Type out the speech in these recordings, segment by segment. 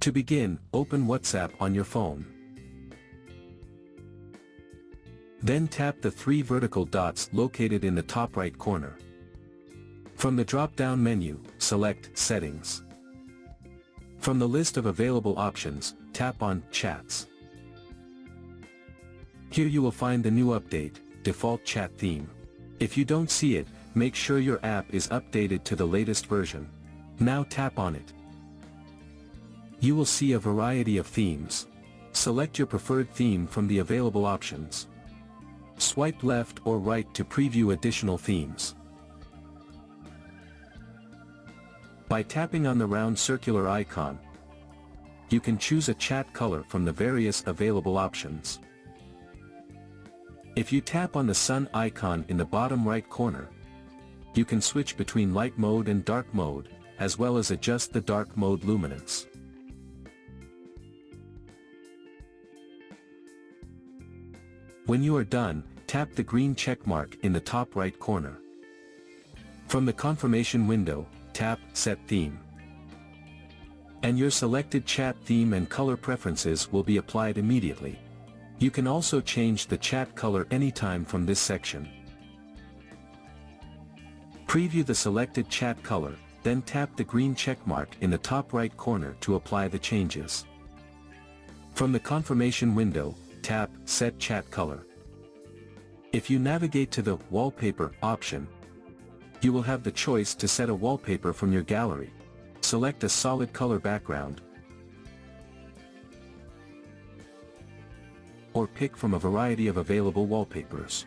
To begin, open WhatsApp on your phone. Then tap the three vertical dots located in the top right corner. From the drop-down menu, select Settings. From the list of available options, tap on Chats. Here you will find the new update, Default Chat Theme. If you don't see it, make sure your app is updated to the latest version. Now tap on it. You will see a variety of themes. Select your preferred theme from the available options. Swipe left or right to preview additional themes. By tapping on the round circular icon, you can choose a chat color from the various available options. If you tap on the sun icon in the bottom right corner, you can switch between light mode and dark mode, as well as adjust the dark mode luminance. When you are done, tap the green check mark in the top right corner. From the confirmation window, tap Set Theme. And your selected chat theme and color preferences will be applied immediately. You can also change the chat color anytime from this section. Preview the selected chat color, then tap the green check mark in the top right corner to apply the changes. From the confirmation window, tap Set Chat Color. If you navigate to the Wallpaper option, you will have the choice to set a wallpaper from your gallery. Select a solid color background, or pick from a variety of available wallpapers.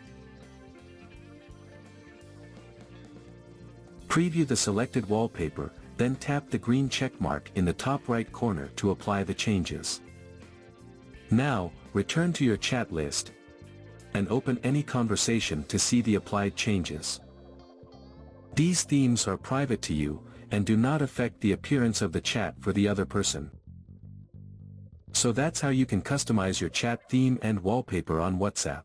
Preview the selected wallpaper, then tap the green check mark in the top right corner to apply the changes. Now, return to your chat list and open any conversation to see the applied changes. These themes are private to you and do not affect the appearance of the chat for the other person. So that's how you can customize your chat theme and wallpaper on WhatsApp.